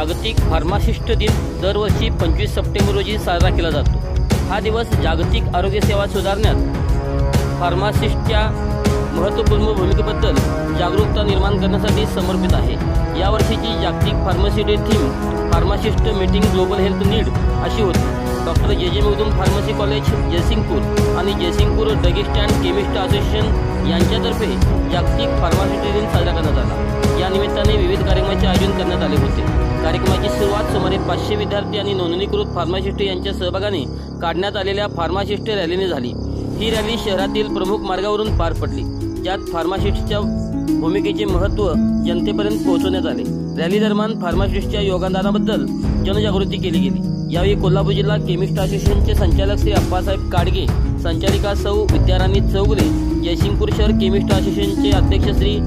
जागतिक फार्मासिस्ट दिन दरवर्षी 25 सप्टेंबर रोजी साजरा केला जातो। हा दिवस जागतिक आरोग्य सेवा सुधारण्यात फार्मासिस्टच्या महत्त्वपूर्ण भूमिकेबद्दल जागरूकता निर्माण करण्यासाठी समर्पित आहे। यावर्षीची जागतिक pharmacy day theme pharmacist meeting global health need अशी होती। Doctor J Makhdoom pharmacy college Jaysingpur आणि Jaysingpur druggist and chemist association यांच्यातर्फे जागतिक फार्मासिस्ट दिन साजरा करण्यात आला। या निमित्ताने विविध कार्यक्रमांचे आयोजन करण्यात आले होते। कार्यक्रमाची सुरुवात सुमारे 500 विद्यार्थी आणि नोंदणीकृत फार्मासिस्ट यांच्या सहभागाने काढण्यात आलेल्या फार्मासिस्ट रॅलीने झाली। ही रॅली शहरातील प्रमुख मार्गावरून पार पडली, ज्यात फार्मासिस्टच्या भूमिकेचे महत्त्व जनतेपर्यंत पोहोचवण्यात आले। रॅली दरम्यान फार्मासिस्टच्या योगदानाबद्दल जनजागृती केली गेली। यावेळी कोल्हापूर जिल्हा केमिस्ट असोसिएशनचे संचालक श्री अप्पासाहेब काडगे, संचालिका सौ विद्याराणी चौगुले, जयसिंगपूर शहर केमिस्ट असोसिएशनचे अध्यक्ष श्री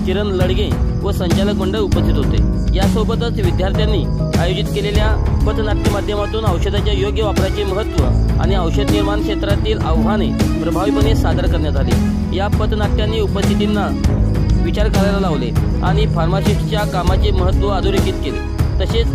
किरण लडगे व संचालक मंडळ उपस्थित होते। यासोबतच विद्यार्थ्यांनी आयोजित केलेल्या पथनाट्य माध्यमातून औषधाच्या योग्य वापराचे महत्त्व आणि औषध निर्माण क्षेत्रातील आव्हाने प्रभावीपणे सादर करण्यात आले। या पथनाट्यांनी उपस्थितांना विचार करायला लावले आणि फार्मासिस्टच्या कामाचे महत्त्व अधोरेखित केले। तसेच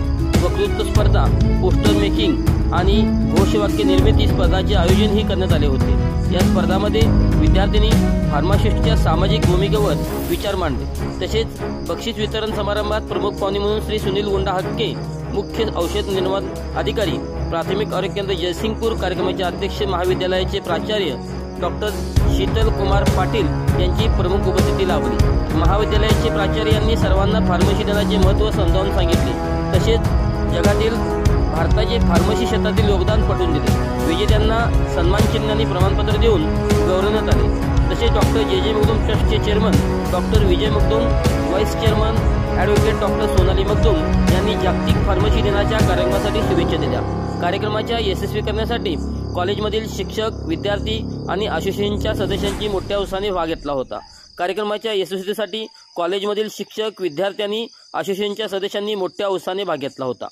वक्तृत्व स्पर्धा, पोस्टर मेकिंग आणि घोषवाक्य निर्मिती स्पर्धांचे आयोजनही करण्यात आले होते। या स्पर्धांमध्ये विद्यार्थ्यांनी फार्मासिस्टच्या सामाजिक भूमिकेवर विचार मांडले। तसेच बक्षीस वितरण समारंभात प्रमुख पाहुणे म्हणून श्री सुनील गुंडा हक्के, मुख्य औषध निर्माण अधिकारी, प्राथमिक आरोग्य केंद्र जयसिंगपूर, कार्यक्रमाचे अध्यक्ष महाविद्यालयाचे प्राचार्य डॉक्टर शीतल कुमार पाटील यांची प्रमुख उपस्थिती लाभली। महाविद्यालयाचे प्राचार्य यांनी सर्वांना फार्मसी दिनाचे महत्त्व समजावून सांगितले। तसेच जगातील भारताचे फार्मसी क्षेत्रातील योगदान पटवून दिले। विजेत्यांना सन्मान चिन्ह आणि प्रमाणपत्र देऊन गौरवण्यात आले। तसेच डॉक्टर जे मखदूम ट्रस्टचे chairman doctor Vijay Makhdoom, vice chairman advocate doctor Sonali Makhdoom यांनी जागतिक फार्मसी दिनाच्या कार्यक्रमासाठी शुभेच्छा दिल्या। कार्यक्रमाच्या यशस्वी करण्यासाठी कॉलेजमधील शिक्षक, विद्यार्थी आणि असोसिएशनच्या सदस्यांची मोठ्या उत्साहाने भाग घेतला होता। कार्यक्रमाच्या यशस्वीतेसाठी कॉलेजमधील शिक्षक, विद्यार्थी आणि असोसिएशनच्या सदस्यांनी मोठ्या उत्साहाने भाग घेतला होता।